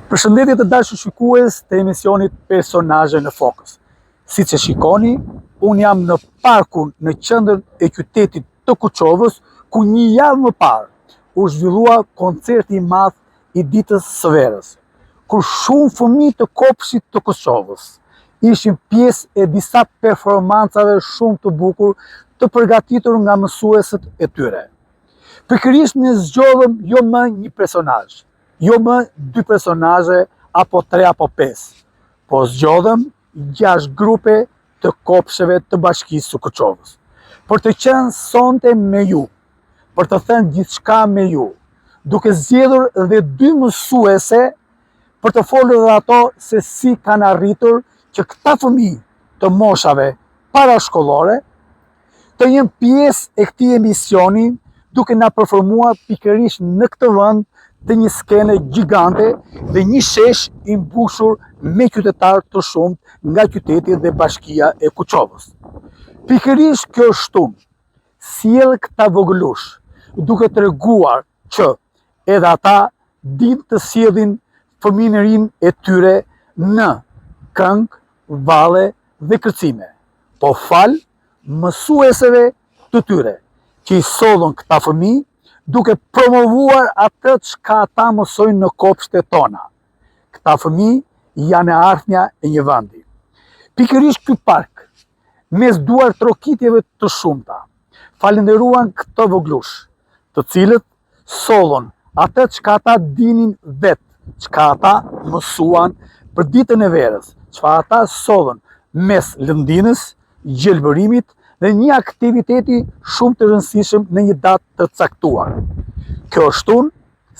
Përshëndetje të dashur shikues të emisionit Personazhe në Fokus. Siç e shikoni, unë jam në parkun në qendrën e qytetit të Kuçovës, ku një javë më parë u zhvillua koncerti i madh i ditës së verës, kur shumë fëmijë të kopshtit të Kuçovës ishin pjesë e disa performancave shumë të bukur të përgatitur nga mësuesët e tyre. Pikërisht ne zgjodhëm jo më një personazh, jo më 2 personazhe apo 3 apo 5, po zgjodhëm 6 grupe të kopsheve të Bashkisë së Kuçovës, për të qenë sonte me ju, për të thënë gjithçka me ju, duke zgjedhur edhe 2 mësuese për të folur dhe ato se si kanë arritur që këta fëmijë të moshave parashkollore të jenë pjesë e këtij emisioni, duke na performuar pikërisht në këtë vend të një skene gjigante dhe një shesh i mbushur me qytetarë të shumtë nga qyteti dhe Bashkia e Kuçovës. Pikërisht kjo shtunë sjell këta vogëlush, duke treguar që edhe ata dinë të sjellin fëmijërinë e tyre në këngë, valle dhe kërcime, po fal mësueseve të tyre që i sollën këta fëmijë, duke promovuar atë çka ata mësojnë në kopshtet tona. Këta fëmijë janë e ardhmja e një vendi. Pikërisht ky park, mes duar trokitjeve të shumta, falenderuan këto voglush, të cilët sollën atë çka ata dinin vetë, çka ata mësuan për ditën e verës, çka ata sollën mes lëndinës, gjelbërimit dhe një aktiviteti shumë të rëndësishëm në një datë të caktuar. Kjo shtunë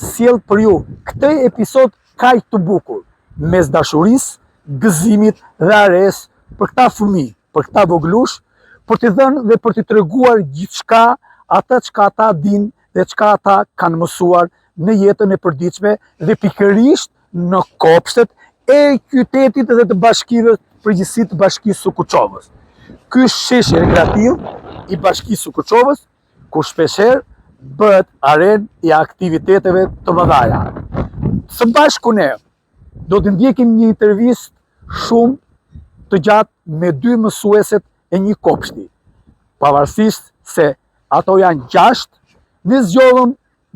sjell për ju këtë episod kaq të bukur, mes dashurisë, gëzimit dhe ares për këta fëmijë, për këta voglush, për t'i dhënë dhe për t'i treguar gjithçka atë çka ata dinë dhe çka ata kanë mësuar në jetën e përditshme dhe pikërisht në kopshtet e qytetit dhe të bashkive përgjithësisht të Bashkisë së Kuçovës. Ky shesh rekreativ i Bashkisë së Kuçovës, ku shpeshherë bëhet arenë i aktiviteteve të mëdha. Së bashku ne do të ndjekim një intervistë shumë të gjatë me 2 mësueset e një kopshti. Pavarësisht se ato janë 6, ne zgjodhëm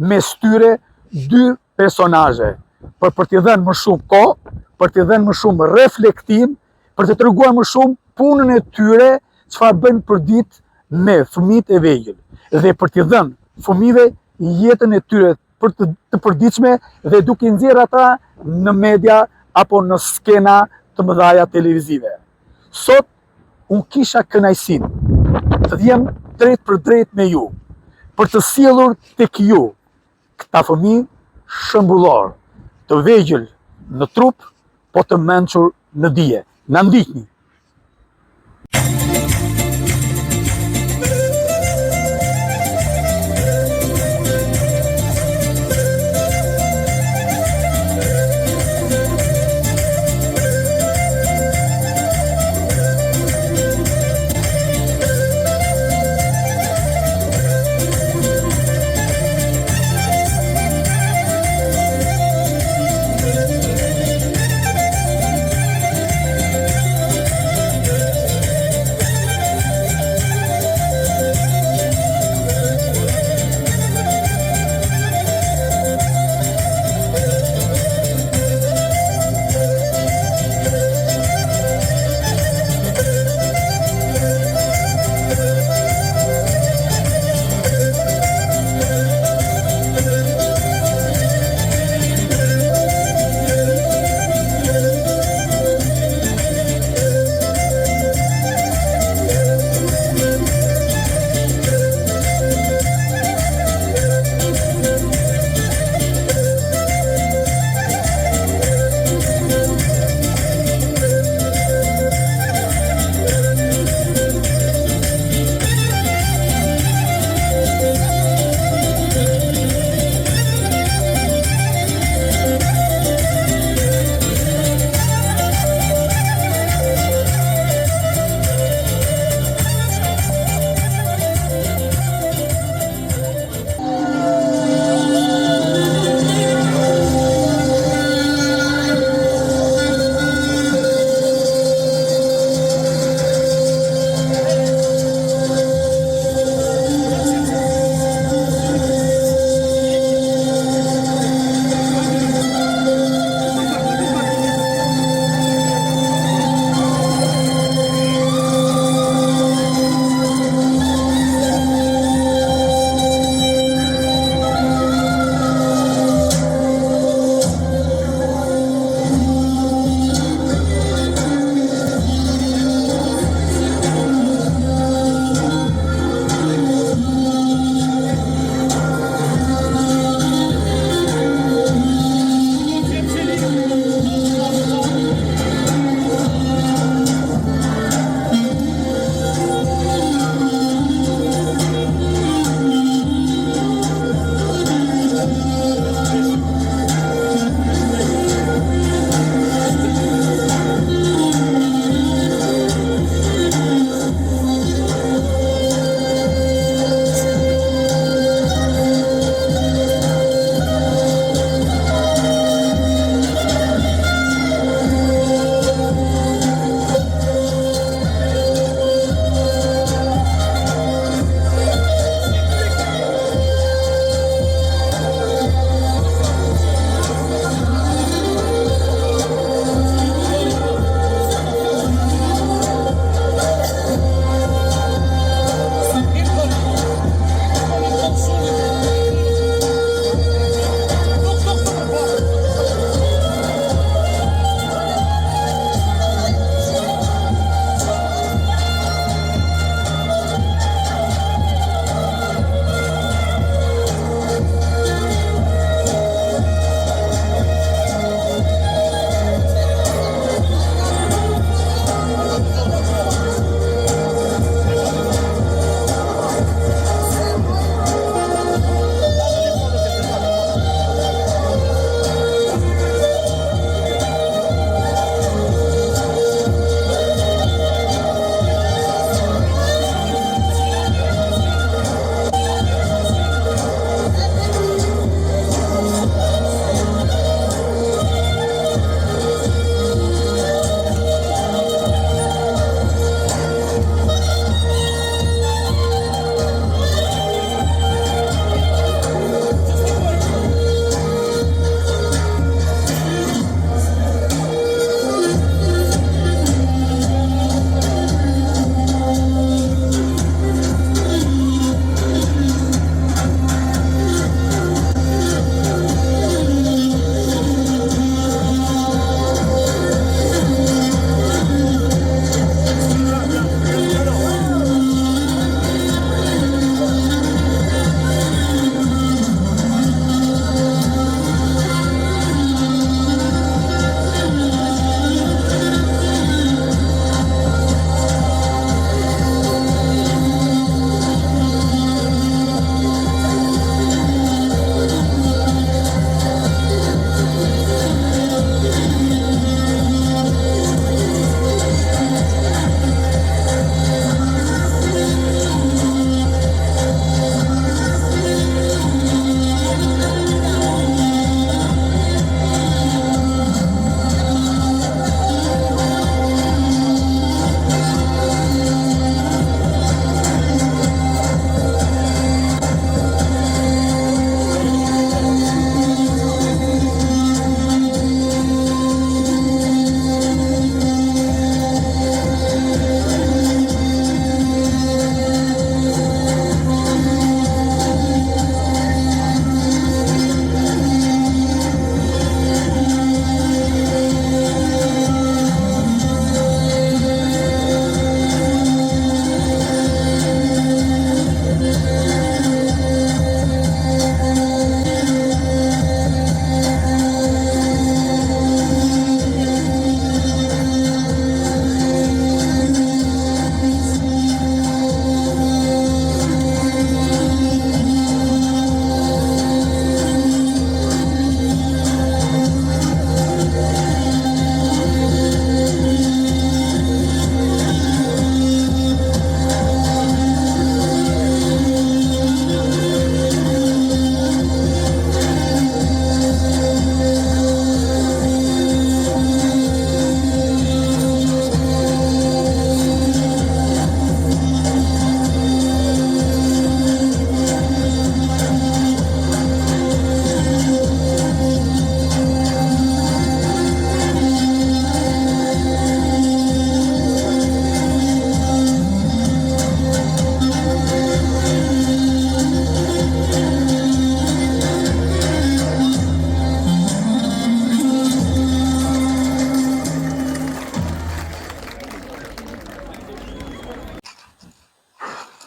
mes tyre 2 personazhe për t'i dhënë më shumë kohë, për t'i dhënë më shumë reflektim, për të treguar më shumë punën e tyre, çfarë bëjnë për ditë me fëmijët e vegjël, dhe për t'i dhënë fëmijëve jetën e tyre të përditshme dhe duke nxjerrë ata në media apo në skena të mëdha televizive. Sot unë kisha kënaqësinë të jem drejt për drejt me ju, për të sjellur tek ju këta fëmijë shembullor, të vegjël në trup, po të mençur në dije. Na ndiqni.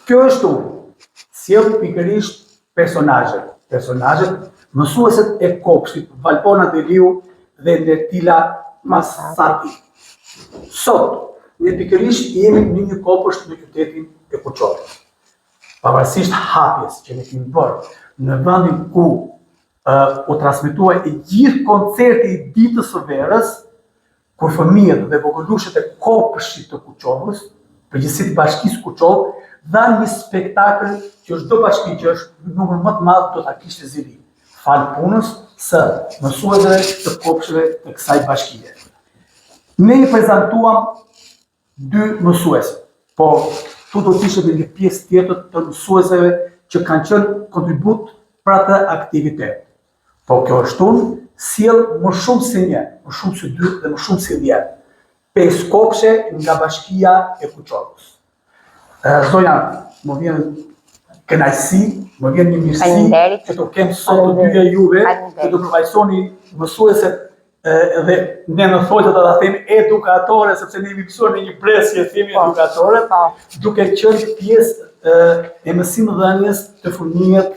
Kjo është unë, sjell pikërisht personazhet, mësueset e kopshtit, Valpona Deliu dhe Netila Masati. Sot, ne pikërisht jemi në një kopësht në qytetin e Kuçovës. Pavarësisht hapjes që ne kemi bërë në vendin ku u transmetua e gjithë koncerti i ditës së verës, kur fëmijët dhe vogëlushët e kopshtit të Kuçovës, përgjithësisht bashkisë Kuçovë, dhanë një spektakël që çdo bashki që është numër më të madh do ta kishte zili. Fal punës së mësuesve të kopshtive të kësaj bashkie. Ne i prezantuam 2 mësues, por tu do të ishte një pjesë tjetër të mësuesve që kanë qenë kontribut për atë aktivitet. Po kjo është unë, sjell më shumë se një, më shumë se 2 dhe më shumë se 10. 5 kopshe nga bashkia e Kuçovës. Zonja, më vjen kënaqësi, më vjen një mirësi që të kem sot të dyja juve, që të përfaqësoni mësueset dhe ne në folë të themi edukatore, sepse ne jemi mësuar në një presje themi edukatore, duke qenë pjesë e mësimdhënies të fëmijët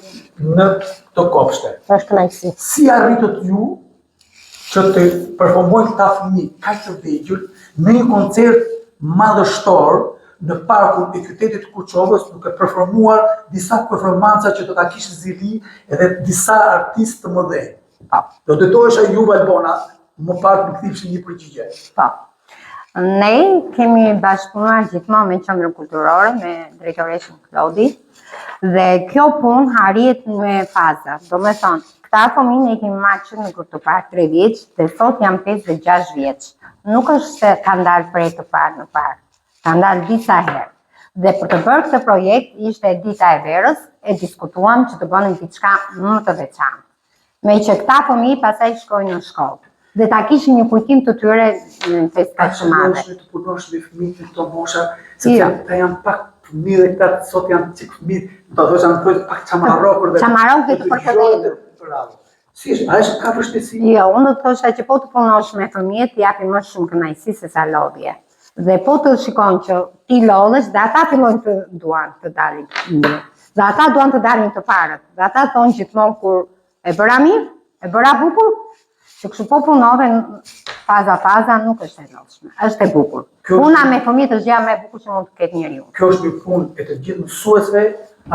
në këto kopshte. Është kënaqësi. Si arritët ju që të performojnë këta fëmijë kaq të vegjël në një koncert madhështor në parkun e qytetit Kuçovës, duke performuar disa performanca që do ta kishte zili edhe disa artistë të mëdhenj. Do dëtohesha ju Valpona, më parë më kthipshi një përgjigje. Po. Ne kemi bashkëpunuar gjithmonë me Qendrën Kulturore, me drejtoreshën Klodi, dhe kjo punë arrihet me faza. Do me thonë, këta fëmijë ne kemi marrë në grup të parë 3 vjeç, dhe sot janë 5 dhe 6 vjeç. Nuk është se ka ndalë prej të parë në parë. Ka ndalë disa herë. Dhe për të bërë këtë projekt ishte dita e verës, e diskutuam që të bënim diçka më të veçantë. Me që këta fëmijë pastaj shkojnë në shkollë. Dhe ta kishin një kujtim të tyre në festa të madhe. Të punosh me fëmijë të këto mosha, sepse ata janë pak fëmijë dhe këta sot janë çik fëmijë, do të thoshë janë pak çamarrokër dhe çamarrokë të përkëdhelur. Si është, a është ka vështirësi? Jo, unë do të thosha që po të punosh me fëmijët japi më shumë kënaqësi se sa lodhje. Dhe po të shikojnë që ti lodhesh, dhe ata fillojnë të duan të dalin mirë. Dhe ata duan të dalin të parët. Dhe ata thonë gjithmonë kur e bëra mirë, e bëra bukur, që kështu po punove faza nuk është e lodhshme, është e bukur. Puna me fëmijët është gjëja më e bukur që mund të ketë njeriu. Kjo është një punë e të gjithë mësuesve,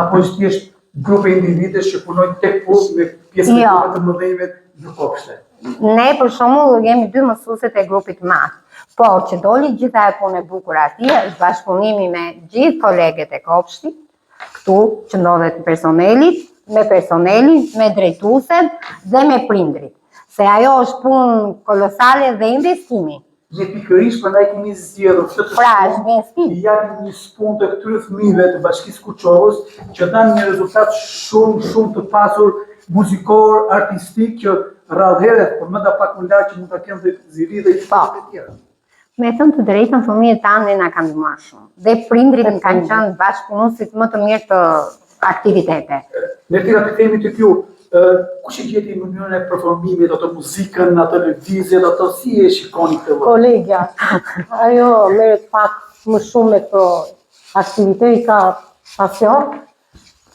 apo është thjesht grupe individesh që punojnë tek punë me pjesë të mëdhenjve në kopshte? Ne për shembull jemi 2 mësueset e grupit madh. Por që doli gjitha e punë e bukur atje është bashkëpunimi me gjithë kolegët e kopshtit, këtu që ndodhet personelit, me drejtueset dhe me prindrit. Se ajo është punë kolosale dhe investimi. Ne pikërisht prandaj kemi zgjedhur këtë i japim një spunt të këtyre fëmijëve të bashkisë Kuçovës që dhanë një rezultat shumë të pasur muzikor, artistik, që rradhëherët, por më pak më lart që mund ta kemë dhe zili dhe të tjera. Me thënë të drejtën, fëmijët tanë na kanë ndihmuar shumë. Dhe prindrit kanë qenë bashkëpunuesit më të mirë të aktivitete. Ne të themi të ju, kush e gjeti mënyrën e performimit, ato muzikën, ato lëvizjet, ato si e shikoni këtë? Kolegja, ajo merret pak më shumë me këto aktivitete, ka pasion.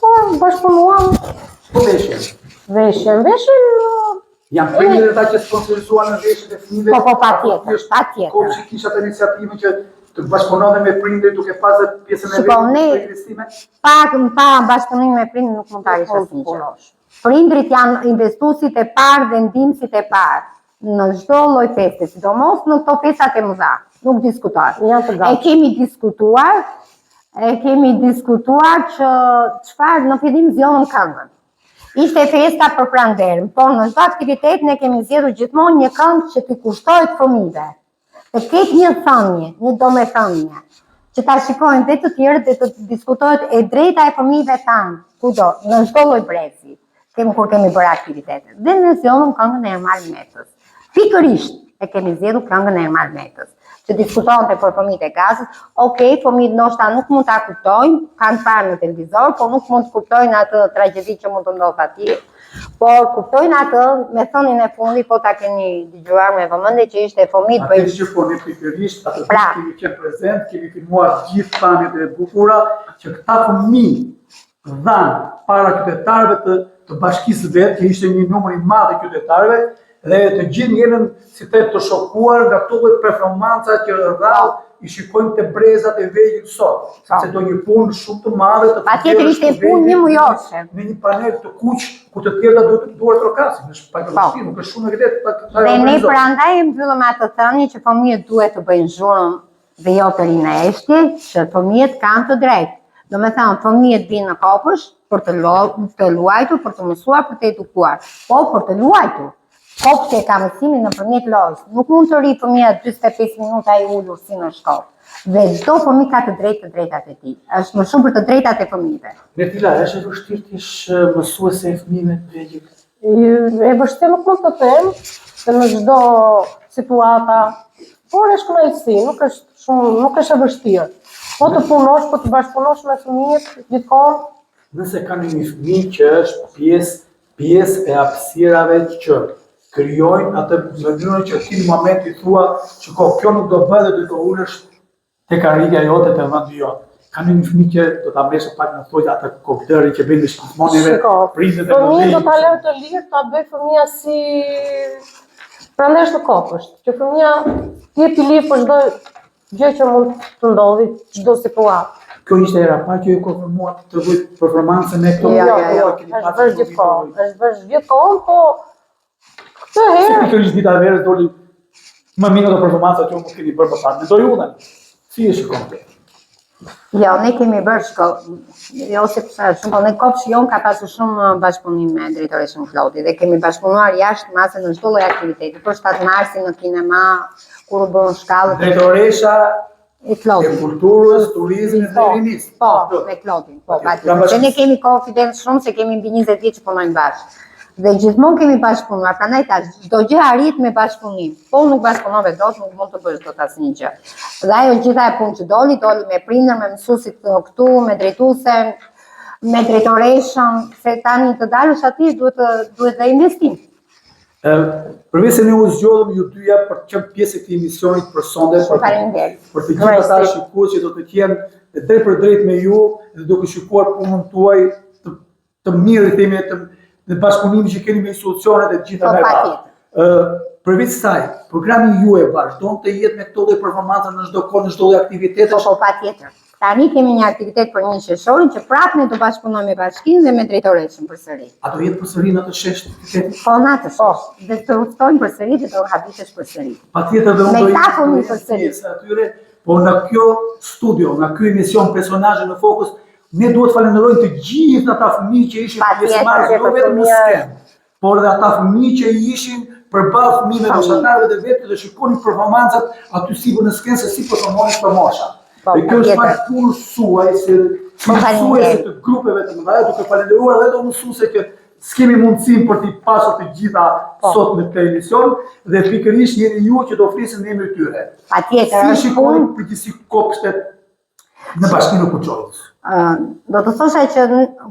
Po bashkëpunuam. Po veshjen. Veshjen. Janë prindërit ata që sponsorizuan në veshjet e fëmijëve. Po patjetër. Kopshti kishte atë iniciativën që të bashkëpunonte me prindërit duke pasur pjesën e vetë. Pa bashkëpunim me prindërit nuk mund ta arrish asnjë. Prindrit janë investuesit e parë dhe ndihmësit e parë në çdo lloj feste, sidomos në këto festat e mëdha. Nuk diskutohet. E kemi diskutuar që çfarë në fillim zgjodhëm këngën. Ishte festa për pranverën, por në çdo aktivitet ne kemi zgjedhur gjithmonë një këngë që t'i kushtohet fëmijëve. Të ketë një thënie, një domethënie, që ta shikojnë dhe të tjerët dhe të diskutohet e drejta e fëmijëve tanë, kudo, në çdo lloj brezi, kur kemi bërë aktivitete. Dhe ne zgjedhëm këngën e Ermal Metës. Pikërisht e kemi zgjedhur këngën e Ermal Metës, që diskutonte për fëmijët e Gazës. Okej, fëmijët ndoshta nuk mund ta kuptojnë, kanë parë në televizor, por nuk mund të kuptojnë atë tragjedi që mund të ndodhë atje. Por kuptojnë atë me thënien e fundit, po ta keni dëgjuar me vëmendje që ishte fëmijët bëjnë. Atë që po ne pikërisht atë kemi qenë prezent, kemi filmuar gjithë pamjet e bukura që këta fëmijë dhanë para qytetarëve të bashkisë vetë, që ishte një numër i madh i qytetarëve, dhe të gjithë njerën si të shokuar nga këto lloj performanca që rrallë i shikojnë të brezat e vegjël sot, sepse do një punë shumë të madhe të patjetër ishte punë një mujore. Në një panel të kuq ku të tjerë duhet trokasin, është pak e vështirë, nuk është shumë e lehtë. Dhe ne prandaj mbyllëm atë thënie që fëmijët duhet të bëjnë zhurmë dhe jo të rinë eshtje, që fëmijët kanë të drejtë. Do me thënë, fëmijët vinë në kopësh për të luajtur, për të mësuar, për të edukuar, po për të luajtur. Kopshti e ka mësimin nëpërmjet lojës. Nuk mund të rri fëmia 45 minuta i ulur si në shkollë. Dhe çdo fëmijë ka të drejtat e tij. Është më shumë për të drejtat e fëmijëve. Betila, është e vështirë të ish mësuese e fëmijëve të vegjël? E vështirë nuk mund të them, se në çdo situata, por është kënaqësi, nuk është e vështirë. Po të punosh, po të bashkëpunosh me fëmijët gjithkohë. Nëse kanë një fëmijë që është pjesë e hapësirave që krijojnë atë mënyrën që ti në moment i thua që kjo nuk do bëhet dhe do të ulesh tek arritja jote te vendi jote. Ka një fëmijë që do ta mbesë pak në thojë ata kopdëri që bëjnë shkëmbonjeve, prindet e fëmijë do ta lë të lirë, ta bëj fëmia si prandaj është kopësht, që fëmia jep i lirë për çdo gjë që mund të ndodhi, çdo situatë. Kjo ishte era pa që ju konfirmuat të bëjt performancën e këto? Jo, është bërë gjithkohë, po këtë herë... Si pikërisht dita e verës doli më mirë do performanca që unë mund keni bërë më parë. Mendoj unë, si e shikon të? Jo, ne kemi bërë jo sepse shumë, ne kopshi jon ka pasur shumë bashkëpunim me drejtoreshën Klodi dhe kemi bashkëpunuar jashtë mase në çdo lloj aktiviteti, për 7 marsin në kinema, kur u bën shkallë. Drejtoresha e kulturës, turizmit dhe rinisë. Po, me Klodin. Po, patjetër. Se ne kemi konfidencë shumë se kemi mbi 20 vjet që punojmë bashkë. Dhe gjithmonë kemi bashkëpunuar, prandaj tash çdo gjë arrit me bashkëpunim. Po nuk bashkëpunove dot, nuk mund të bësh dot asnjë gjë. Dhe ajo gjitha e punë që doli me prindër, me mësuesit këtu, me drejtuesen, me drejtoreshën, se tani të dalësh aty duhet dhe investim. Përveç se ne u zgjodhëm ju dyja për të qenë pjesë e këtij emisioni për sonde, për të gjithë ata shikues që do të jenë drejt për drejt me ju dhe duke shikuar punën tuaj të mirë, themi në bashkëpunim që keni me institucionet e gjitha me radhë. Përveç saj, programi juaj vazhdon të jetë me këto lloj performanca në çdo kohë, në çdo lloj aktivitete? Po, patjetër. Tani kemi një aktivitet për 1 qershorin që prapë ne do bashkëpunojmë me bashkinë dhe me drejtoreshën përsëri. A do jetë përsëri në atë shesh? Po, në atë shesh. Dhe të udhtojmë përsëri dhe të habitesh përsëri. Patjetër dhe unë do jetë përsëri atyre, por në kjo studio, në ky emision Personazhe në Fokus, ne duhet falenderojmë të gjithë ata fëmijë që ishin pjesëmarrës jo vetëm në skenë, por edhe ata fëmijë që ishin përballë fëmijëve fushatarëve dhe vetë dhe shikonin performancat aty sipër në skenë se si performonin për mosha. Dhe kjo është pak punë suaj si mësuese të grupeve të mëdha, duke falenderuar edhe ato mësuese që s'kemi mundësinë për t'i pasur të gjitha sot në këtë emision dhe pikërisht jeni ju që do flisin në emrin e tyre. Patjetër. Si shikoni përgjithësi kopshtet në Bashkinë e Kuçovës? Do të thosha që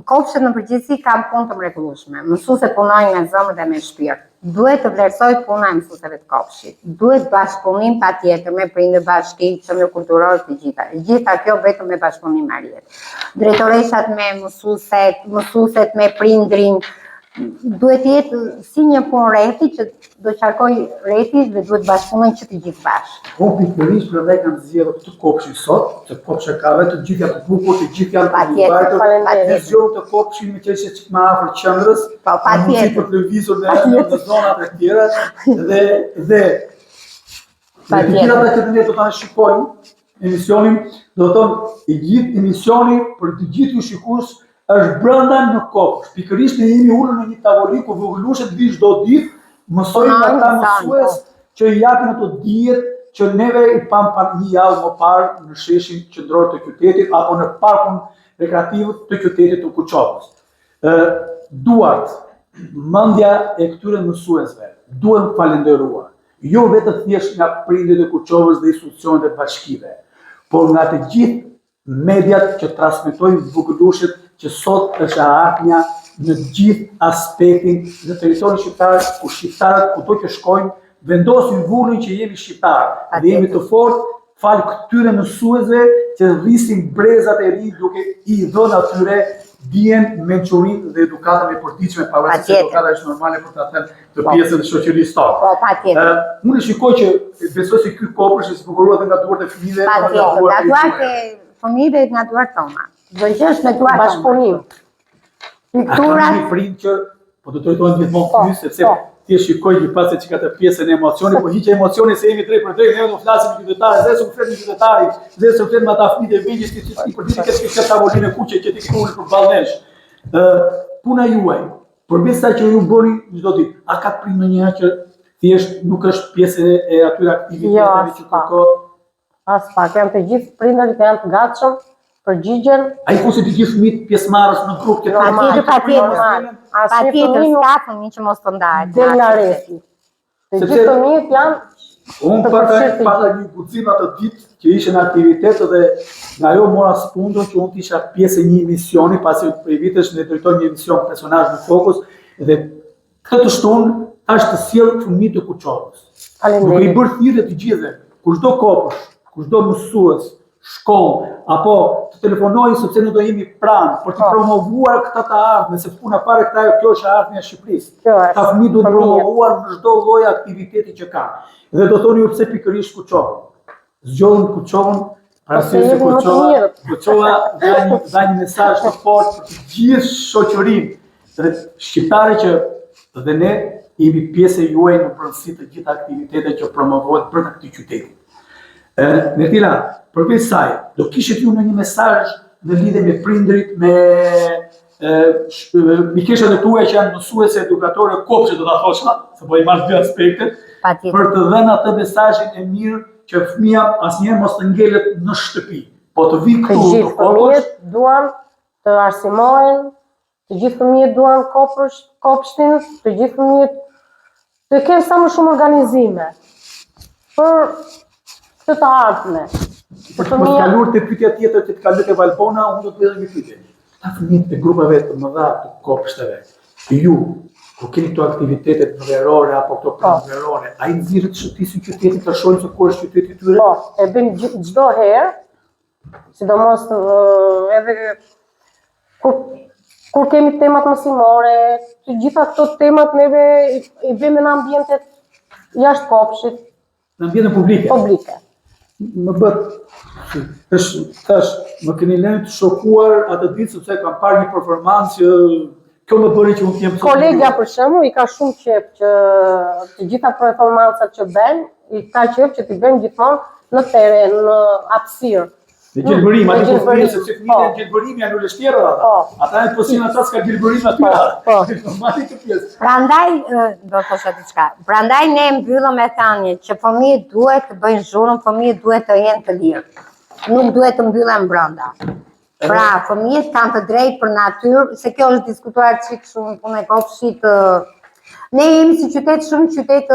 kopshtet në përgjithësi kanë punë të mrekullueshme. Mësuesit punojnë me zemër dhe me shpirt. Duhet të vlerësohet puna e mësuesve të kopshtit. Duhet bashkëpunim patjetër me prindër, bashki, qendër kulturore të gjitha. Gjitha kjo vetëm me bashkëpunim arrihet. Drejtoreshat me mësueset me prindrin, duhet jetë si një punë rreti që do qarkoj rreti dhe duhet bashkëpunojnë që të gjithë bashkë. Po pikërisht për dhe kam zgjedhur këtë kopshin sot, se kopsha ka vetë të gjithë janë të bukur, të gjithë janë të mbajtur. Ne zgjedhëm të kopshin me qeshje çik më afër qendrës. Po patjetër. Për televizor në zonat e tjera dhe patjetër ata që ne do ta shikojmë emisionin, do të thonë i gjithë emisioni për të gjithë ju shikues është brenda në kopsh. Pikërisht ne jemi ulur në një tavolinë ku vogëlushet vinë çdo ditë, mësojnë ata mësues që i japin ato dijet që neve i pam një javë më parë në sheshin qendror të qytetit apo në parkun rekreativ të qytetit të Kuçovës. Duart, mendja e këtyre mësuesve duhet falenderuar. jo vetëm thjesht nga prindërit e Kuçovës dhe institucionet e bashkive, por nga të gjithë mediat që transmetojnë zbukërueshët që sot është ardhmja në gjithë aspektin në territorin shqiptar, ku shqiptarët kudo që shkojnë vendosin vullin që jemi shqiptarë dhe jemi të fortë falë këtyre mësuesve që rrisin brezat e ri duke I dhënë atyre dijen, mençurinë dhe edukatën e përditshme, pavarësisht se edukata është normale për ta thënë të pjesën e shoqërisë tonë. Po, patjetër. Unë shikoj që besoj se ky kopër është zbukuruar nga duart e fëmijëve. Patjetër, nga duart e fëmijëve nga duart tona. Do që është me duart bashkëpunim. Pikturat. Një prind që po do të trajtojnë gjithmonë ky sepse ti shikoj një pasë që ka të pjesën e emocionit, po hiqe emocioni se jemi drejt për drejt, ne do të flasim me qytetarë, dhe s'u flet me qytetarë, dhe s'u flet me ata fëmijë të vegjël që I përdiqet këtë tavolinë kuqe që ti këtu për ballnesh. Puna juaj, përveç sa që ju bëni çdo ditë, a ka prind ndonjëherë që thjesht nuk është pjesë e atyre aktiviteteve që kërkohet? As pak, janë të gjithë prindërit janë të gatshëm, përgjigjen. Ai fusi të gjithë fëmijët pjesëmarrës në grup që patjetër, ska fëmijë që mos të ndahet. Del nga rreti. Të gjithë fëmijët janë unë pata një guxim atë ditë që ishte në aktivitet dhe nga ajo mora spundon që unë isha pjesë e një emisioni, pasi prej vitesh ne drejtojmë një emision personazh në Fokus dhe këtë shtunë është të sjell fëmijët e Kuçovës. Duke I bërë thirrje të gjithëve, kushdo kopësh, kushdo mësues, shkollë, apo të telefonojnë sepse ne do jemi pranë për të promovuar këtë të ardhmen, sepse puna fare kjo është ardhmja e Shqipërisë. Ta fëmijët duhet promovuar në çdo lloj aktiviteti që ka. Dhe do thoni ju pse pikërisht Kuçovën. Zgjodhën Kuçovën, parasysh se Kuçova dha një mesazh të fortë për të gjithë shoqërinë, dhe shqiptarë që dhe ne jemi pjesë e juaj në përgjithësi të gjitha aktivitetet që promovohet për këtë qytet. Nertila, përveç saj, do kishit ju në një mesazh në lidhje me prindrit, me mikeshat e tuaja që janë mësuese, edukatore, kopshe do ta thosha, se po I marr dy aspektet, për të dhënë atë mesazhin e mirë që fëmia asnjëherë mos të ngelet në shtëpi, po të vi këtu. Të gjithë fëmijët duan të arsimohen, të gjithë fëmijët duan kopshtin, të gjithë fëmijët të kenë sa më shumë organizime për të ardhme. Për të mos kaluar te pyetja tjetër që të kaloj te Valpona, unë do të bëj një pyetje. Ta fëmijët e grupeve të mëdha të kopshteve, ju, kur keni këto aktivitetet verore apo këto pranë verore, ai nxirret të shëtisin qytetin të shohin se ku është qyteti I tyre? Po, e bëjmë çdo herë, sidomos edhe kur kemi temat mësimore, të gjitha këto temat neve I bëjmë në ambientet jashtë kopshtit. Në ambientet publike. Më më keni lënë të shokuar atë ditë sepse kam parë një performancë që kjo më bëri që unë të jem Kolegja për shembull I ka shumë qejf që të gjitha performancat që bën, I ka qejf që t'i bëjmë gjithmonë në teren, në hapësirë. Në gjelbërim, atë po fëmijë sepse fëmijët në gjelbërim janë ulështjerë ata. Ata janë posin ata s'ka gjelbërim aty. Normali të pjesë. Prandaj do thosha diçka. Prandaj ne mbyllëm me thënie që fëmijët duhet të bëjnë zhurmë, fëmijët duhet të jenë të lirë. Nuk duhet të mbyllen brenda. Pra, fëmijët kanë të drejtë për natyrë, se kjo është diskutuar çik shumë punë e kopshtit. Ne jemi si qytet shumë qytet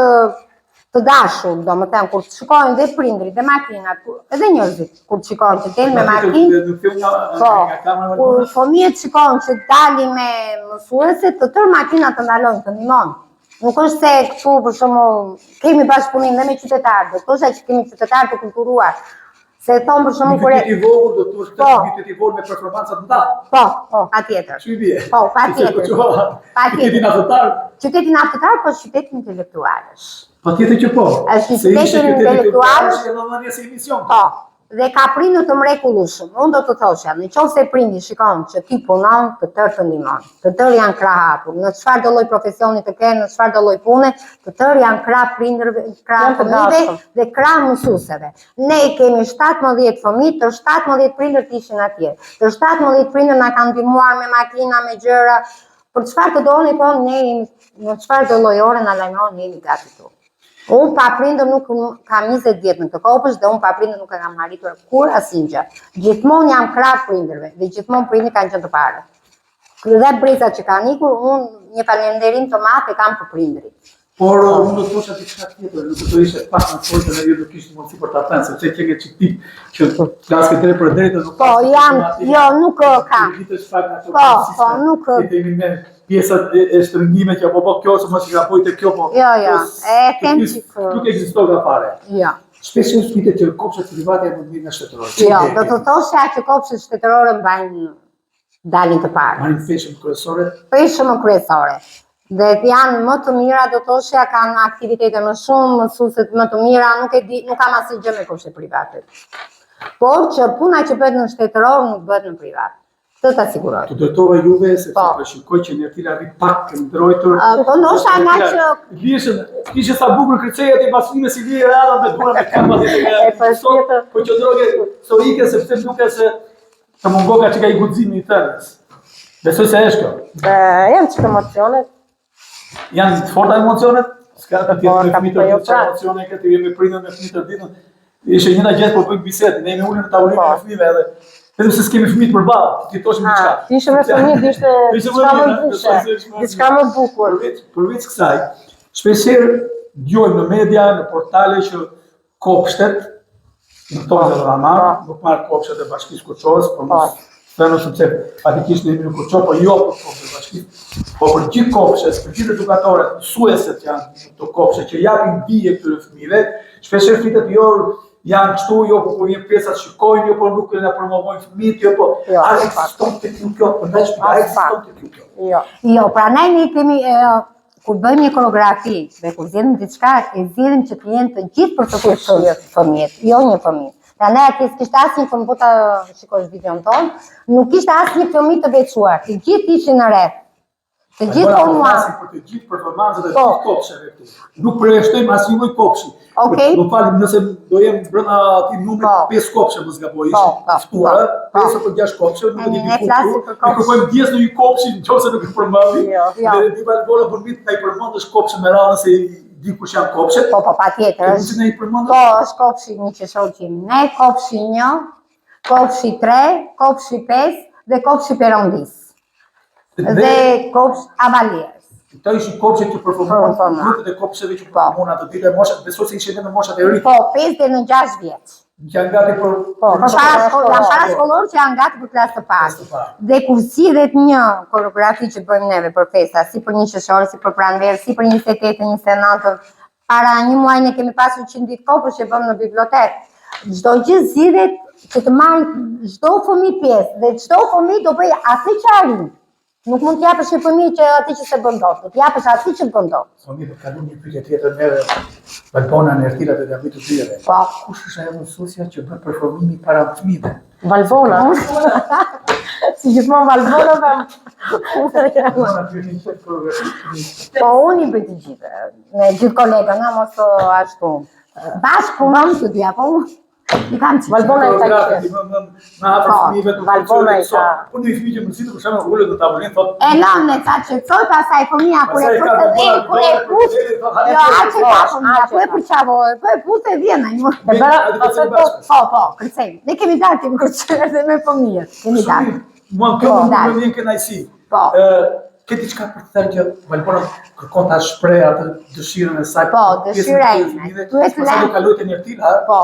të dashur, domethënë kur shikojnë dhe prindrit dhe makinat, edhe njerëzit kur shikojnë që del me makinë, kur fëmijët shikojnë që dalin me mësuese, të tërë makinat të ndalojnë të ndihmojnë. Nuk është se këtu për shembull kemi bashkëpunim dhe me qytetarët, thosha që kemi qytetarë të kulturuar. Se thonë për shembull kur i vogël do të thotë vitet I vogël me performanca të mëdha. Po, patjetër. Po, patjetër. Qyteti natyrar. Qyteti natyrar, po qyteti intelektualësh. Patjetër që po. Është qyteti intelektualësh. Po. Dhe ka prindur të mrekullueshëm. Unë do të thosha, nëse prindi shikon që ti punon, të tërë të ndihmon. Të tërë janë krah hapur. Në çfarë do lloj profesioni të kenë, në çfarë do lloj pune, të tërë janë krah prindërve, krah fëmijëve dhe krah mësuesve. Ne kemi 17 fëmijë, të 17 prindër të ishin atje. Të 17 prindër na kanë ndihmuar me makina, me gjëra. Për çfarë të doni, po ne jemi në çfarë do lloj ore na lajmëron, jemi gati këtu. Unë pa prindër nuk kam 20 vjet në këtë kopës dhe unë pa prindër nuk e kam arritur kur asnjë gjë. Gjithmonë jam krah prindërve dhe gjithmonë prindërit kanë qenë të parë. Dhe brezat që kanë ikur, unë një falënderim të madh e kam për prindërit. Por unë do të thosha diçka tjetër, nëse do ishte pak më fortë ne ju do kishte mundësi për ta thënë, sepse ke një tip që flasë drejt për drejtë nuk Po, jo, nuk kam. Po, nuk. Pjesat e shtrëngime që po kjo ose mos i ka bojë te kjo po. Jo, e them që nuk ekziston nga fare. Jo. Shpesh flitet që kopshat private janë më mirë nga shtetërorët. Jo, do të thosha që kopshat shtetërore mbajnë dalin të parë. Marrin peshën kryesore. Peshën kryesore. Dhe janë më të mira, do të thosha kanë aktivitete më shumë, mësueset më të mira, nuk e di, nuk kam asnjë gjë me kopshet private. Por që puna që bëhet në shtetëror nuk bëhet në privat. Këtë ta siguroj. Të dërtova juve se shikoj që Nertila arrit pak të ndrojtur. Po ndoshta nga që kishte sa bukur kërceja te bashkimi si vije radha me dhura me kampat e tjetër. Po që droge historike sepse duket se të mungoka që ka i guximi i thënës. Besoj se është kjo. Janë çka emocionet. Janë të forta emocionet? S'ka ka tjetër me fëmijë të emocione që ti jemi prindër me fëmijë të ditën. Ishte njëra gjë po bëjmë bisedë, ne jemi ulur në tavolinë me fëmijëve edhe vetëm se s'kemi fëmijë të përballë, ti thoshim diçka. Ishte me fëmijë, ishte diçka më bukur. Përveç kësaj, shpeshherë dëgjojmë në media, në portale që kopshtet në tonë dhe ramar, nuk marrë kopshtet e Bashkisë Kuçovës, por mos thënë sepse fatikisht ne jemi në Kuçovë, po jo për kopshtet e Bashkisë, po për gjithë kopshtet, për gjithë edukatorët, mësueset janë të kopshtet që japin dije këtyre fëmijëve, shpeshherë flitet jo janë kështu, jo po vjen pjesa shikojnë, jo po nuk e na promovojnë fëmijët, jo po a ekziston tek kjo, prandaj a ekziston tek kjo. Jo, prandaj ne kemi kur bëjmë një koreografi dhe kur zgjedhim diçka, e zgjedhim që të jenë të gjithë për të kushtuar fëmijët, jo një fëmijë. Prandaj kishte asnjë fëmijë, po ta shikosh videon ton, nuk kishte asnjë fëmijë të veçuar, të gjithë ishin në rreth. Të gjithë formuan për të gjithë performancët e gjithë kopsheve këtu. Nuk përjashtojmë asnjë lloj kopshi. Okej. Do falim nëse do jem brenda atij numrit 5 kopshe mos gaboj, ishin ftuar, 5 apo 6 kopshe, nuk e di ku. Ne kërkojmë dijes në një kopshi nëse nuk e përmendi. Dhe di valvora për mit ai përmendesh kopshën me radhë se di kush janë kopshet. Po patjetër. Ne i përmendesh. Po, është kopshi një që shoqim. Ne kopshi 1, kopshi 3, kopshi 5 dhe kopshi perondis. Dhe kopsh avaliers. Këto ishin kopshet që përformuan grupet e kopsheve që përformuan atë ditë moshat, besoj se ishin në moshat e ri. Po, 5 deri në 6 vjeç. Që janë gati për parashkollor që janë gati për klasë të parë. Dhe kur sillet një koreografi që bëjmë neve për festa, si për një qershor, si për pranverë, si për 28, 29, para një muaji ne kemi pasur 100 ditë kopësh që bëmë në bibliotekë. Çdo gjë zgjidhet që të marrë çdo fëmijë pjesë dhe çdo fëmijë do bëj atë që arrin. Nuk mund t'japësh një fëmijë që atë që se bën dot, do t'japësh atë që bën dot. Fëmijë do kalojnë një pyetje tjetër merë Valbona Nertila dhe David të tyre. Po, kush është ajo mësuesja që bën performimin para fëmijëve? Valbona. Si gjithmonë Valbona po unë i bëj të gjithë, me gjithë kolegë, nga mos ashtu. Bashkë punon të dy, apo i kam që Valbona i takë. Në hapër fëmijëve të Valbona i ta. Po një fëmijë që mësitë për shembull ullet në tavolinë thotë. E lëmë në ta qetësoj, pastaj fëmia kur e put, jo, aq e ka fëmia, po e përçavoj, po e put e vjen ai. Po, kërcej. Ne kemi dalë kemi kërcyer edhe me fëmijët. Kemi dalë. Mua kjo më vjen kënaqësi. Po. Ke diçka për të thënë që Valbona kërkon ta shpreh atë dëshirën e saj. Po, dëshira ime. Duhet të lënë kaloj te Nertila. Po.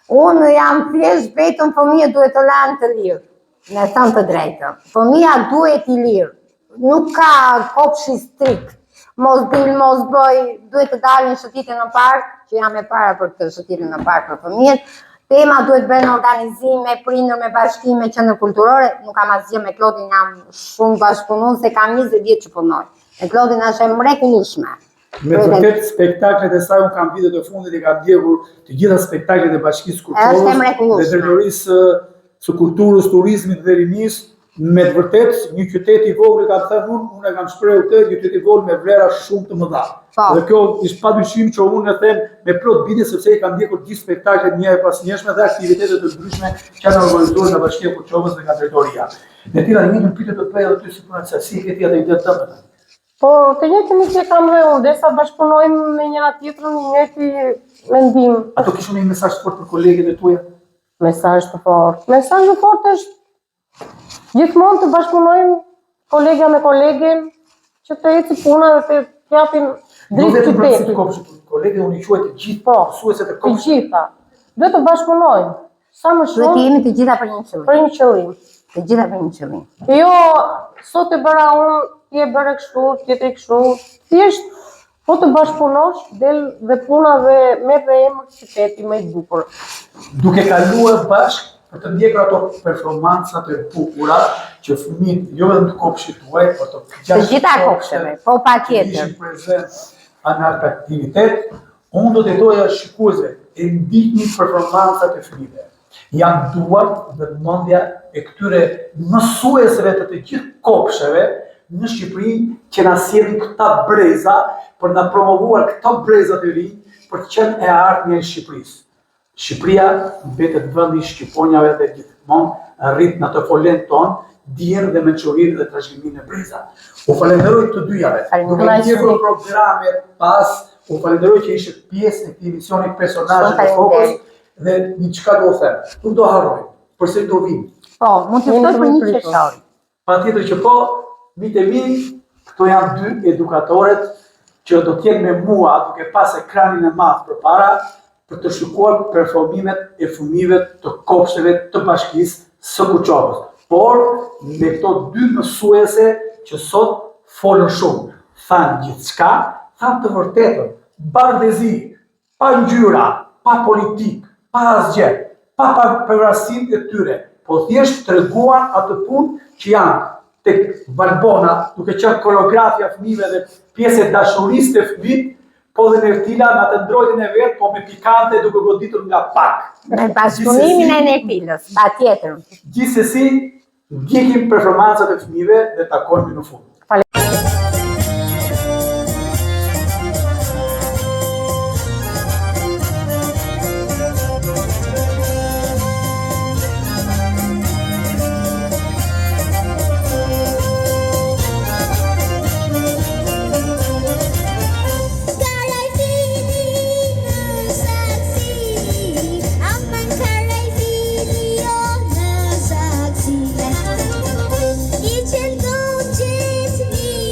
Unë jam thjesht vetëm fëmijë duhet të lanë të lirë, me thënë të drejtën. Fëmija duhet i lirë, nuk ka kopshi strikt. Mos bil, mos bëj, duhet të dalin shëtitje në park, që jam e para për këtë shëtitje në park për fëmijët. Tema duhet bërë në organizime, prindër me bashkime, qendër kulturore, nuk kam asgjë me Klodin, jam shumë bashkëpunues se kam 20 vjet që punoj. E Klodin është e mrekullueshme. Me vërtet spektaklet e saj unë kam vitet e fundit i kam ndjekur të gjitha spektaklet e Bashkisë Kuçovës dhe drejtorisë së kulturës, turizmit dhe rinisë. Me të vërtet një qytet i vogël kam thënë unë e kam shprehur këtë, një qytet i vogël me vlera shumë të mëdha. Dhe kjo është padyshim që unë e them me plot bindje sepse i kam ndjekur gjithë spektaklet një e pas njëshme dhe aktivitetet të ndryshme që janë organizuar nga Bashkia e Kuçovës dhe nga drejtoria. Nertila, një pyetje do të bëj edhe ty si punonjës, si e ke ti atë ide tënde? Po, të njëjtën që kam dhe unë, derisa bashkëpunojmë me njëra tjetrën, një njëjti mendim. Ato kishin një mesazh fort për kolegët e tuaja? Mesazh të fortë. Mesazhi i fortë është gjithmonë të bashkëpunojmë kolegja me kolegen, që të eci puna dhe të japim Jo drejt vetëm praktësit qytetit. kopshit, kolege, unë i quaj të gjithë Po, mësueset e të kopshit. gjitha. Duhet të bashkëpunojnë sa më Duhet të shumë jemi të gjitha për një qëllim. për një qëllim. Të gjitha për një qëllim. Jo, sot e bëra unë, ti e bëre kështu, tjetri kështu. Thjesht, po të bashkëpunosh, del dhe puna dhe merr dhe emër qyteti më i bukur. Duke kaluar bashkë për të ndjekur ato performancat e bukura që fëmijët jo vetëm të kopshit tuaj, por të Të gjitha kopsheve, po patjetër. ishin prezent në atë aktivitet, unë do të thoja shikuesve, e ndihni performancat e fëmijëve. Janë duart dhe mendja e këtyre mësuesve të gjithë kopsheve në Shqipëri që na sjellin këta breza për na promovuar këto breza të rinj për të qenë e ardhmja e Shqipërisë. Shqipëria mbetet vendi i shqiponjave dhe gjithmonë rrit në të folen tonë dijen dhe mençurinë dhe trashëgiminë e breza. U falenderoj të dyjave. Duke ndjekur programe pas, u falenderoj që ishte pjesë e këtij emisioni personazhet e Fokës dhe diçka do u them. Nuk do harroj, përse do vim. Po, mund të ftosh për një qershor. Patjetër që po, mitë e mi, këto janë dy edukatorët që do t'jenë me mua duke pas ekranin e madh përpara për të shikuar performimet e fëmijëve të kopshteve të bashkisë së Kuçovës. Por me këto dy mësuese që sot folën shumë, thanë gjithçka, thanë të vërtetën, bardhëzi, pa ngjyra, pa politik, pa asgjë, pa pavarësinë e tyre, po thjesht treguan atë punë që janë tek Valbona, duke qenë koreografia fëmijëve dhe pjesë e dashurisë të fëmijët, po dhe Nertila me atë ndrojtjen e vet, po me pikante duke goditur nga pak. Me bashkëpunimin e Nertilës, patjetër. Gjithsesi, ndjekim performancat e fëmijëve dhe takojmë në fund. Each and go chase me.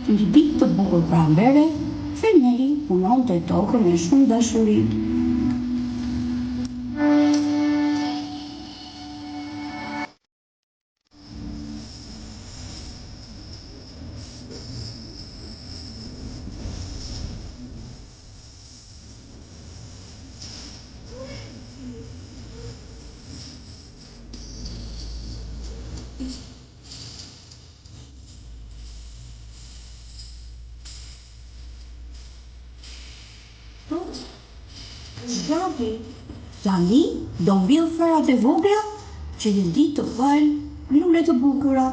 Një ditë të bukur pranvere, Feneri punonte tokën me shumë dashuri. Tani do mbill farat e vogla që një ditë të val lule të bukura.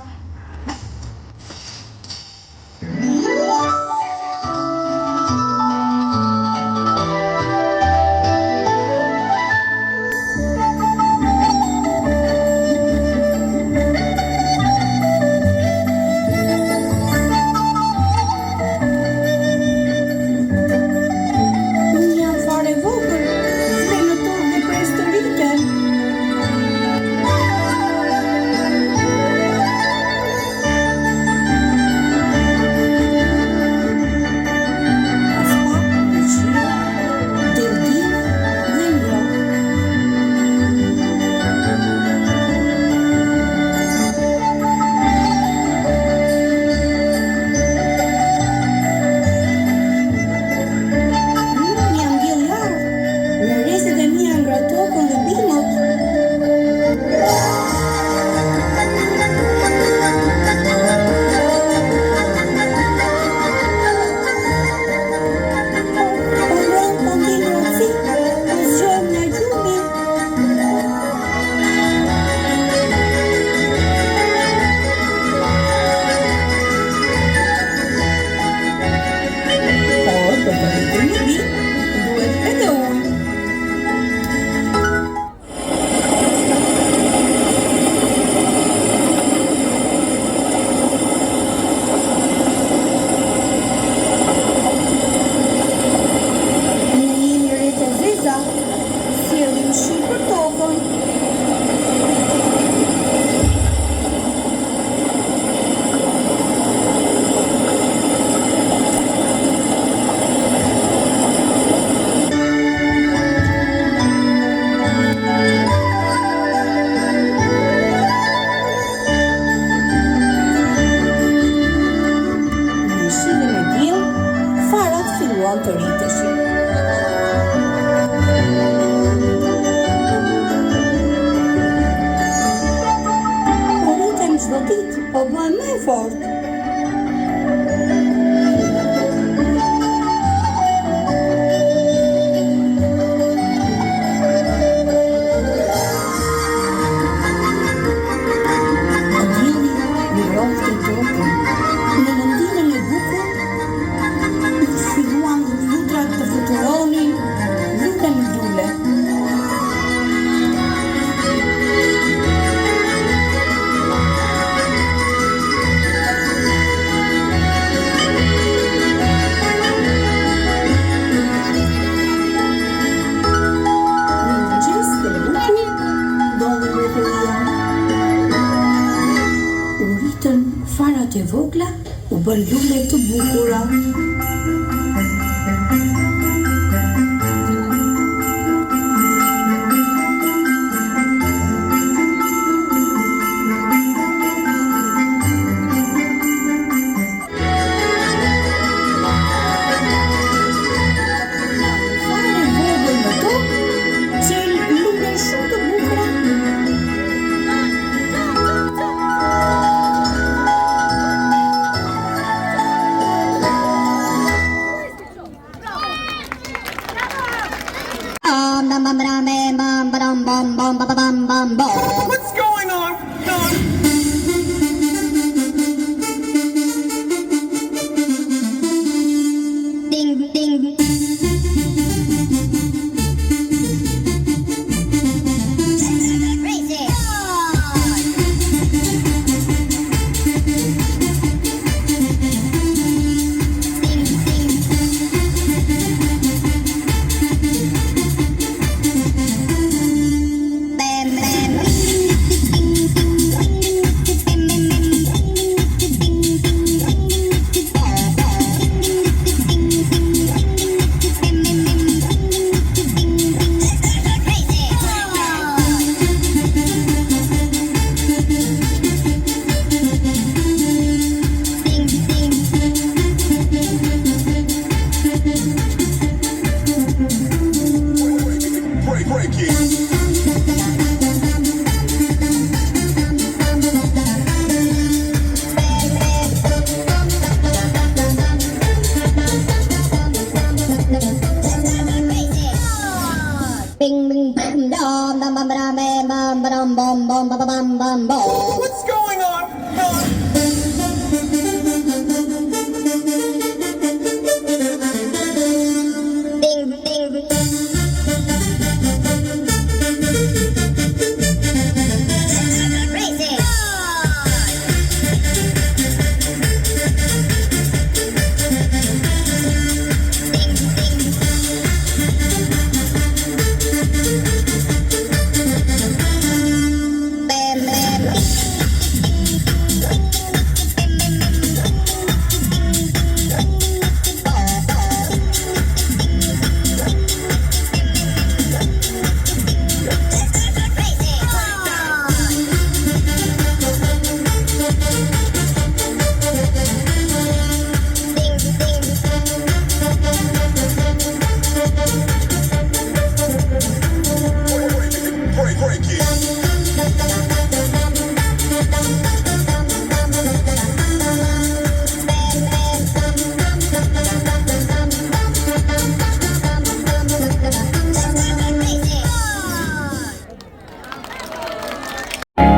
Të rriteshin. Po rritem çdo ditë, po bëhem më e fortë. Dielli më rrofti tokën. Në lëndinën e bukur filluan lutrat të fluturonin, lule me lule. Në mëngjes të bukur, ndodhi loteria. U rritën farat e vogla, u bën lule të bukura. What's going on? Ding, ding. Crazy. Ding, ding. Bam, bam. What's going on? Ding, ding. Crazy. Bam, bam. Break it.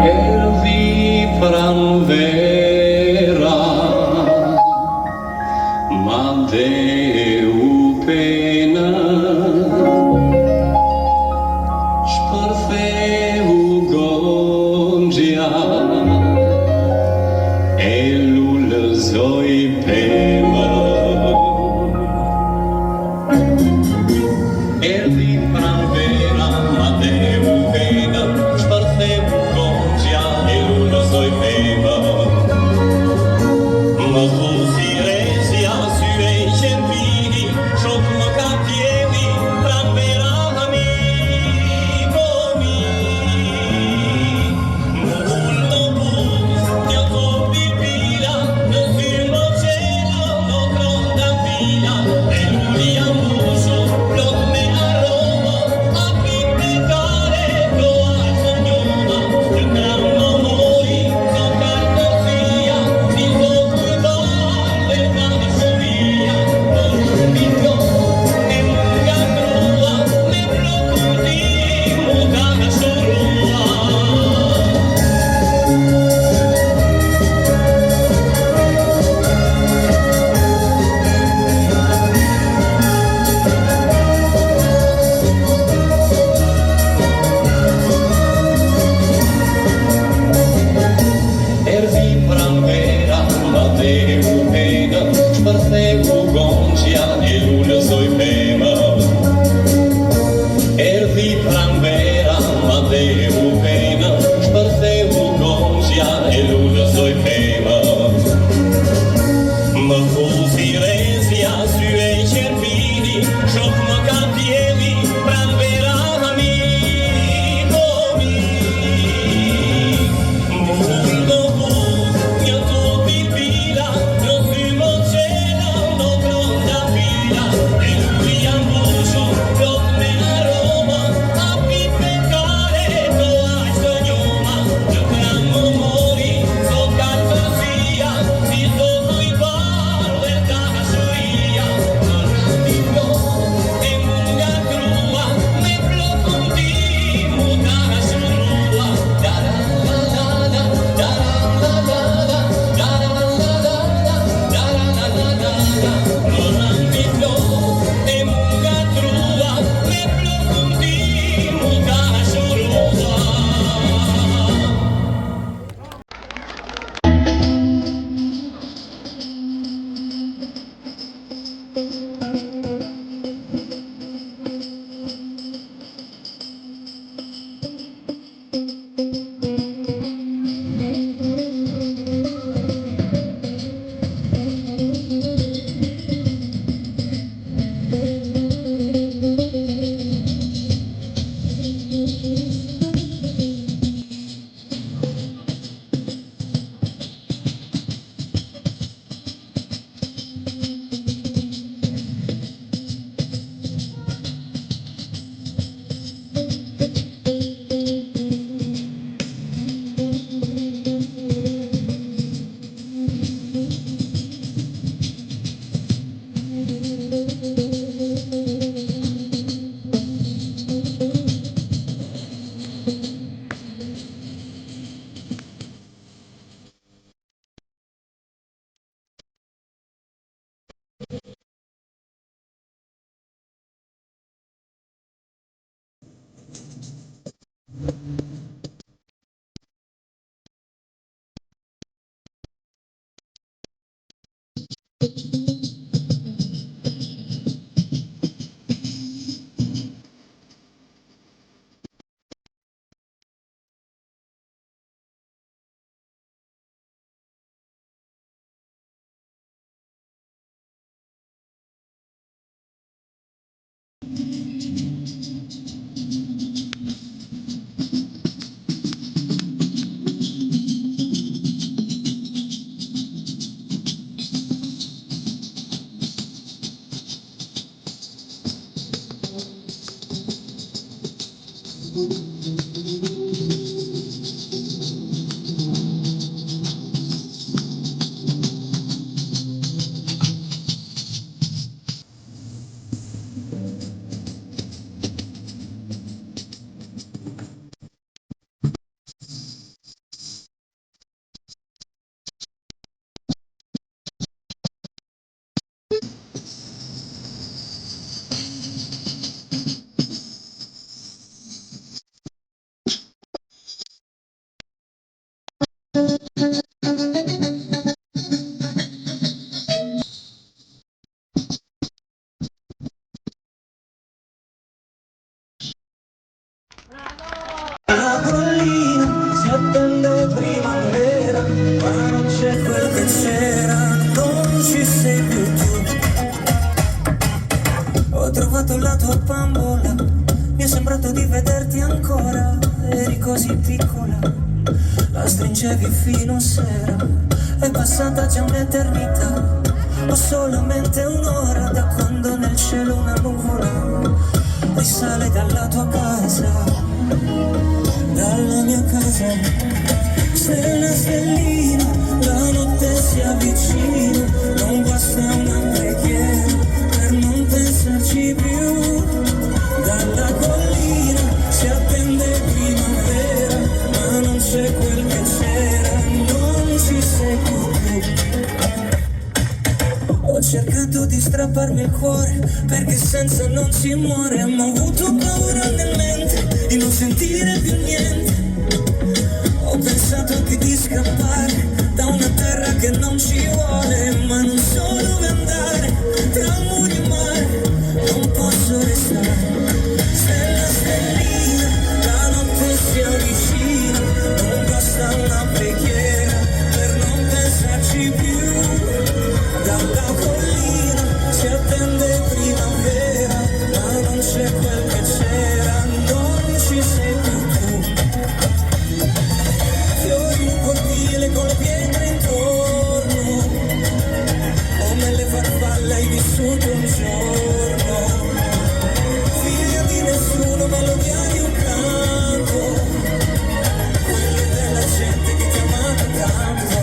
Erdhi pranvera, madhe u pena, shpërtheu gonxhja, e lulëzoi pemën. Erdhi pranvera, madhe u pena, shpërtheu gonxhja, e lulëzoi pemën. Më thusi rezja, sy e qenvini, shok më ka pjeli, pranvera amigo mi. Më ull në buz, një kopi pila, në sy më qela, në tronda pila, e lullia mushu, plot me aroma, api pecare, kloa sonjoma, që kam në mori, në kartosia, si zot kujtare, ka në shumia, në shumito, e munga grua, me prokurti, muka në shurua. Erdhi pranvera, madhe u pena, shpërtheu gonxhja, e lulëzoi pemën. Erdhi pranvera, madhe u pena, shpërtheu gonxhja, e lulëzoi pemën. Më thusi rezja, sy e qenvini, shok më ka pjeli, pranvera amigo mi. Më ull në buz, një kopi pila, në sy më qela, në tronda pila, e lullia mushu, plot me aroma, api pecare, kloa così piccola, la stringevi fino a sera, è passata già un'eternità, o solamente un'ora da quando nel cielo una nuvola risale dalla tua casa, dalla mia casa. Stella, stellina, la notte si avvicina, non basta una preghiera per non pensarci più. Dalla collina si attende primavera, ma non c'è quel che c'era, non ci sei più. Ho cercato di strapparmi il cuore, perché senza non si muore, ma ho avuto paura nel mente di non sentire più niente. Ho pensato anche di scappare da una terra che non ci vuole, ma non so dove andare, tra muri e mare non posso restare. Stella, stellina, la notte si avvicina, non basta una preghiera per non pensarci più. Dalla collina si attende primavera, ma non c'è quel che c'era, non ci sei più tu. Fiori in un cortile con le pietre intorno, come le farfalle hai vissuto un giorno. Figlia di nessuno, melodia di un canto, quelle della gente che ti ha amato tanto.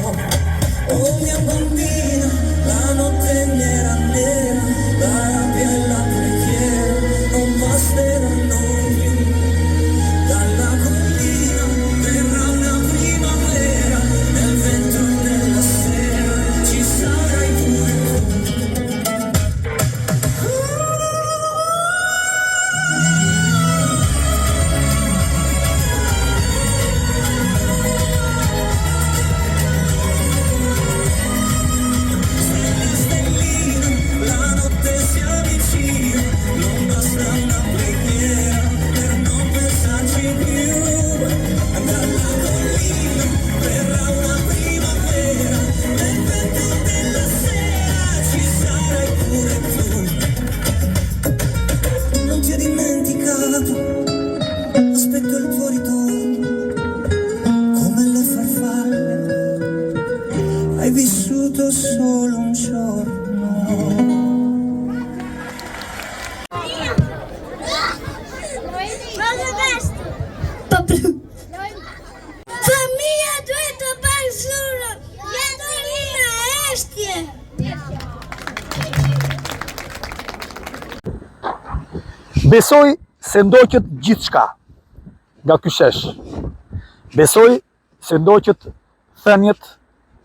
Oh mia bambina, la notte mi era nera, la rabbia e la preghiera non basteranno più. Dalla collina verrà una primavera, nel vento della sera ci sarai pure Stella, stellina, la notte si avvicina, non basta una preghiera per non pensarci più. Dalla collina verrà una primavera, nel vento della sera ci sarai pure tu. Non ti ho dimenticato, aspetto il tuo ritorno, come le farfalle hai vissuto solo un giorno. Fëmija duhet të bëjë zurën, jetërina eshtje. Besoj se ndoqët gjithçka nga ky shesh. Besoj se ndoqët thënjet,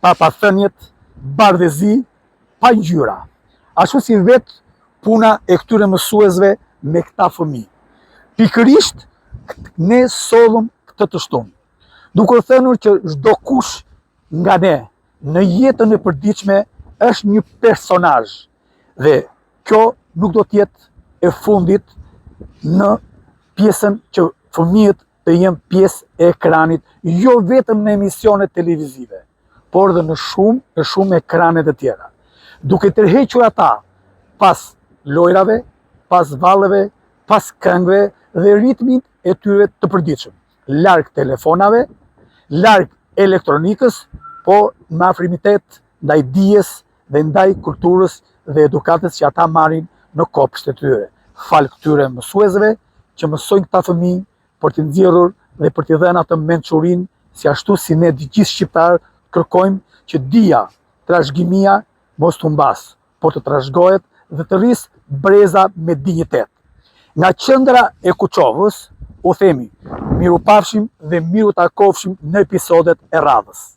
papathënjet, bardhëzi, pa ngjyra. Ashtu si vetë puna e këtyre mësuesve me këta fëmijë. Pikërisht ne sollëm këtë të shtunë, duke thënur që çdo kush nga ne në jetën e përditshme është një personazh dhe kjo nuk do të jetë e fundit në pjesën që fëmijët të jenë pjesë e ekranit, jo vetëm në emisionet televizive, por dhe në shumë ekrane të tjera. Duke tërhequr ata pas lojrave, pas vallëve, pas këngëve dhe ritmit e tyre të përditshëm, larg telefonave, larg elektronikës, por me afrimitet ndaj dijes dhe ndaj kulturës dhe edukatës që ata marrin në kopshtet e tyre. Fal këtyre mësuesve që mësojnë këta fëmijë për t'i nxjerrur dhe për t'i dhënë atë mençurinë, si ashtu si ne gjithë shqiptarë kërkojmë që dija, trashëgimia mos të humbas, por të trashëgohet dhe të rrisë breza me dinjitet. Nga qendra e Kuçovës u themi miru pafshim dhe miru takofshim në episodet e radhës.